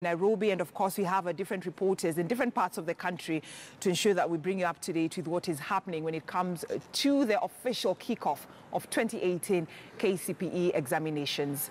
Nairobi, and of course we have different reporters in different parts of the country to ensure that we bring you up to date with what is happening when it comes to the official kickoff of 2018 KCPE examinations.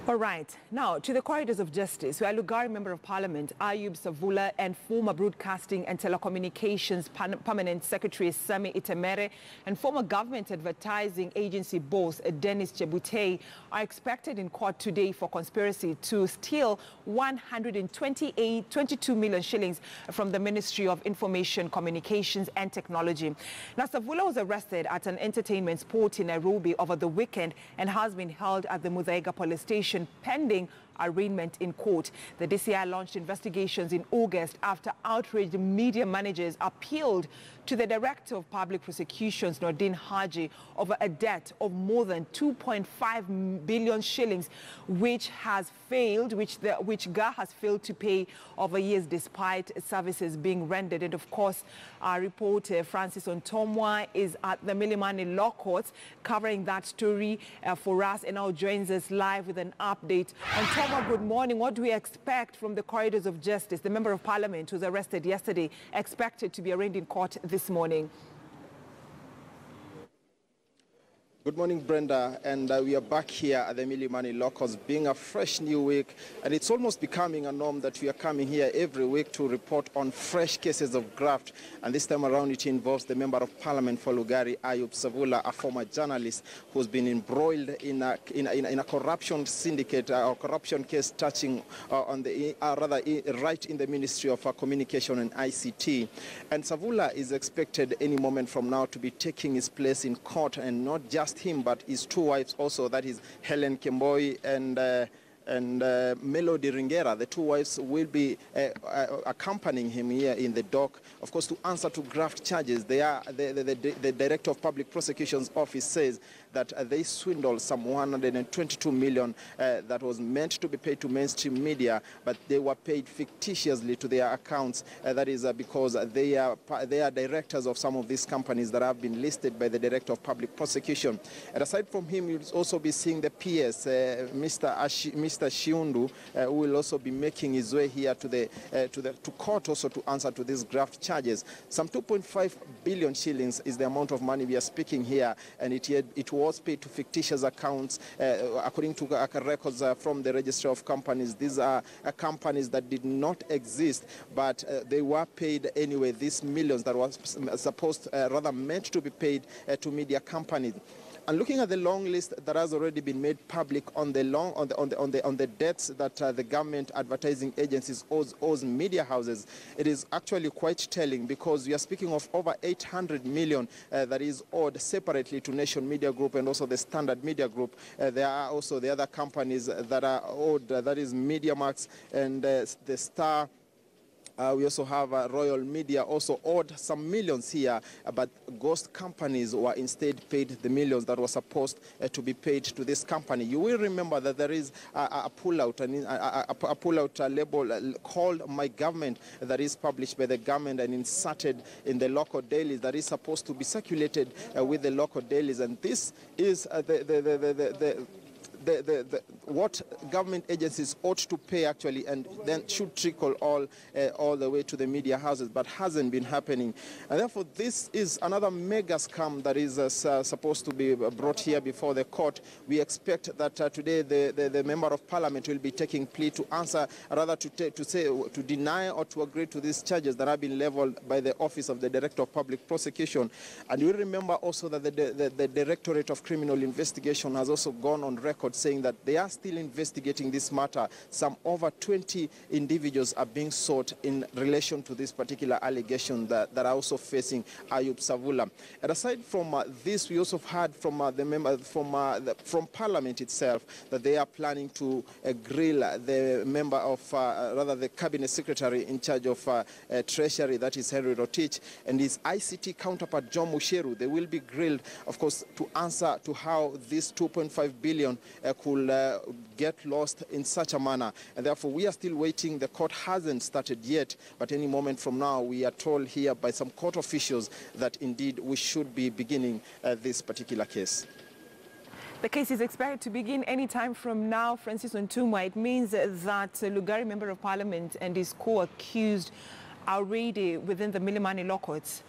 All right, now to the corridors of justice, where Lugari Member of Parliament Ayub Savula and former Broadcasting and Telecommunications Permanent Secretary Sami Itemere and former Government Advertising Agency boss Dennis Chebutei are expected in court today for conspiracy to steal 22 million shillings from the Ministry of Information, Communications and Technology. Now, Savula was arrested at an entertainment spot in Nairobi over the weekend and has been held at the Muthaiga police station pending arraignment in court. The DCI launched investigations in August after outraged media managers appealed to the Director of Public Prosecutions, Nordin Haji, over a debt of more than 2.5 billion shillings, which GA has failed to pay over years despite services being rendered. And of course, our reporter Francis Ontomwa is at the Milimani Law Courts covering that story for us and now joins us live with an update. Ontomwa, good morning. What do we expect from the corridors of justice? The Member of Parliament who was arrested yesterday expected to be arraigned in court this morning. Good morning, Brenda, and we are back here at the Milimani Law Courts, being a fresh new week, and it's almost becoming a norm that we are coming here every week to report on fresh cases of graft, and this time around it involves the Member of Parliament for Lugari, Ayub Savula, a former journalist who's been embroiled in a corruption syndicate or corruption case touching on the right in the Ministry of Communication and ICT, and Savula is expected any moment from now to be taking his place in court, and not just him, but his two wives also, that is Helen Kemboi and Melody Ringera. The two wives will be accompanying him here in the dock, of course, to answer to graft charges. The Director of Public Prosecution's office says that they swindled some 122 million that was meant to be paid to mainstream media, but they were paid fictitiously to their accounts. That is because they are directors of some of these companies that have been listed by the Director of Public Prosecution. And aside from him, you'll also be seeing the PS, Mr. Shiundu, who will also be making his way here to court also to answer to these graft charges. Some 2.5 billion shillings is the amount of money we are speaking here, and it was paid to fictitious accounts according to records from the Registry of Companies. These are companies that did not exist, but they were paid anyway. These millions that was supposed, rather meant to be paid to media companies. And looking at the long list that has already been made public on the debts that the government advertising agencies owes media houses, it is actually quite telling, because we are speaking of over 800 million that is owed separately to Nation Media Group and also the Standard Media Group. There are also the other companies that are owed, that is MediaMax and the Star. We also have Royal Media also owed some millions here, but ghost companies were instead paid the millions that were supposed to be paid to this company. You will remember that there is a pullout label called My Government that is published by the government and inserted in the local dailies that is supposed to be circulated with the local dailies, and this is what government agencies ought to pay actually, and then should trickle all the way to the media houses, but hasn't been happening. And therefore, this is another mega scam that is supposed to be brought here before the court. We expect that today the Member of Parliament will be taking plea to answer, rather to deny or to agree to these charges that have been leveled by the Office of the Director of Public Prosecution. And you remember also that the Directorate of Criminal Investigation has also gone on record saying that they are still investigating this matter. Some over 20 individuals are being sought in relation to this particular allegation that are also facing Ayub Savula. And aside from this, we also heard from from Parliament itself that they are planning to grill the member of, rather the Cabinet Secretary in charge of Treasury, that is Henry Rotich, and his ICT counterpart John Musheru. They will be grilled, of course, to answer to how this 2.5 billion could get lost in such a manner. And therefore, we are still waiting. The court hasn't started yet, but any moment from now, we are told here by some court officials that indeed we should be beginning this particular case. The case is expected to begin any time from now, Francis Ontumwa. It means that Lugari Member of Parliament and his co-accused are already within the Milimani law courts.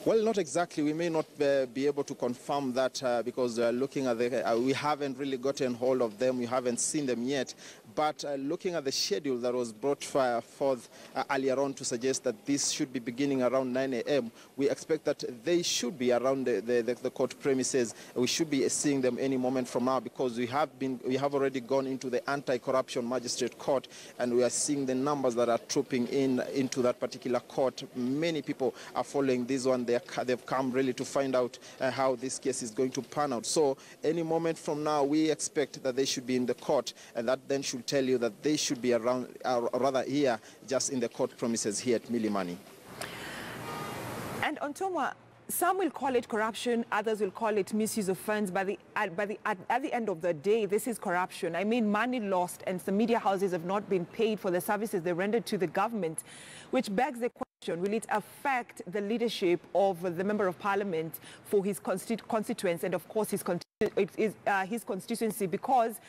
Well, not exactly. We may not be able to confirm that because looking at the, we haven't really gotten hold of them. We haven't seen them yet. But looking at the schedule that was brought forth earlier on to suggest that this should be beginning around 9 a.m., we expect that they should be around the court premises. We should be seeing them any moment from now because we have already gone into the anti-corruption magistrate court, and we are seeing the numbers that are trooping into that particular court. Many people are following this one. They've come really to find out how this case is going to pan out. So any moment from now, we expect that they should be in the court, and that then should tell you that they should be around, rather here, just in the court premises here at Milimani. And Ontumwa, some will call it corruption, others will call it misuse of funds. At the end of the day, this is corruption. I mean, money lost, and some media houses have not been paid for the services they rendered to the government, which begs the question, will it affect the leadership of the Member of Parliament for his constituents and, of course, his constituency? Because,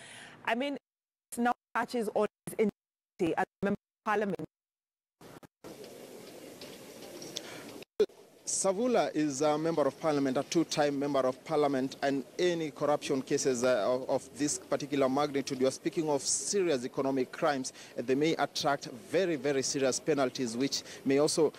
I mean, it now touches on his integrity as a Member of Parliament. Savula is a Member of Parliament, a two-time Member of Parliament, and any corruption cases of this particular magnitude, you are speaking of serious economic crimes, they may attract very, very serious penalties, which may also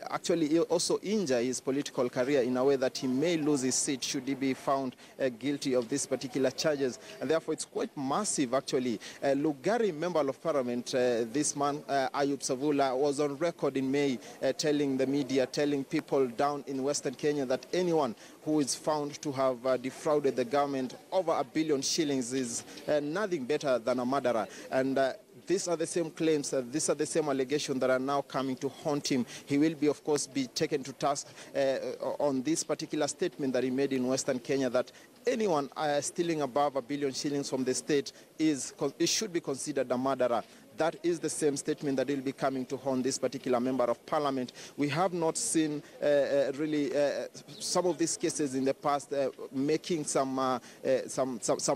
actually also injure his political career in a way that he may lose his seat should he be found guilty of these particular charges. And therefore, it's quite massive, actually. Lugari Member of Parliament, this man, Ayub Savula, was on record in May telling the media, telling people down in Western Kenya that anyone who is found to have defrauded the government over £1 billion shillings is nothing better than a murderer. And these are the same claims, these are the same allegations that are now coming to haunt him. He will be, of course, be taken to task on this particular statement that he made in Western Kenya, that anyone stealing above £1 billion shillings from the state should be considered a murderer. That is the same statement that will be coming to haunt this particular Member of Parliament. We have not seen really some of these cases in the past making some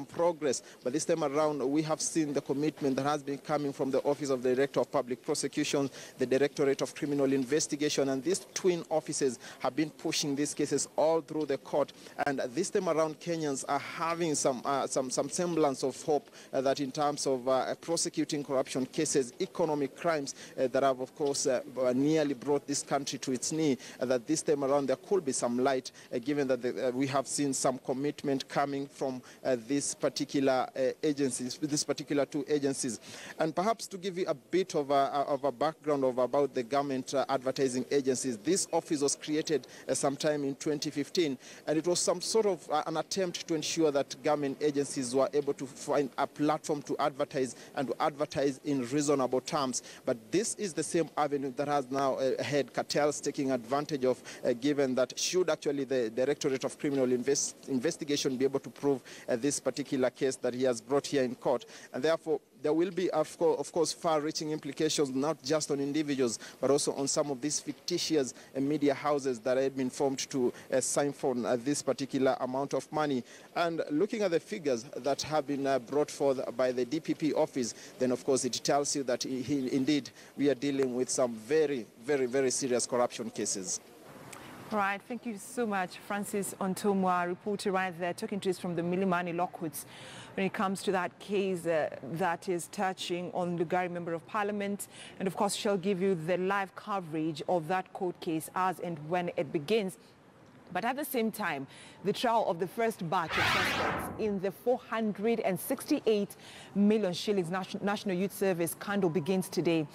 progress. But this time around, we have seen the commitment that has been coming from the Office of the Director of Public Prosecutions, the Directorate of Criminal Investigation, and these twin offices have been pushing these cases all through the court. And this time around, Kenyans are having some semblance of hope that in terms of prosecuting corruption cases, economic crimes that have, of course, nearly brought this country to its knee, that this time around there could be some light, given that we have seen some commitment coming from these particular agencies, these particular two agencies. And perhaps to give you a bit of a background about the government advertising agencies, this office was created sometime in 2015, and it was some sort of an attempt to ensure that government agencies were able to find a platform to advertise and to advertise in reasonable terms. But this is the same avenue that has now had cartels taking advantage of, given that should actually the Directorate of Criminal Investigation be able to prove this particular case that he has brought here in court. And therefore, there will be, of course, far-reaching implications, not just on individuals, but also on some of these fictitious media houses that had been formed to siphon this particular amount of money. And looking at the figures that have been brought forth by the DPP office, then, of course, it tells you that indeed we are dealing with some very, very, very serious corruption cases. All right, thank you so much, Francis Ontumwa, reporter right there, talking to us from the Milimani law courts when it comes to that case that is touching on Lugari Member of Parliament. And of course, she'll give you the live coverage of that court case as and when it begins. But at the same time, the trial of the first batch of suspects in the 468 million shillings National Youth Service scandal begins today.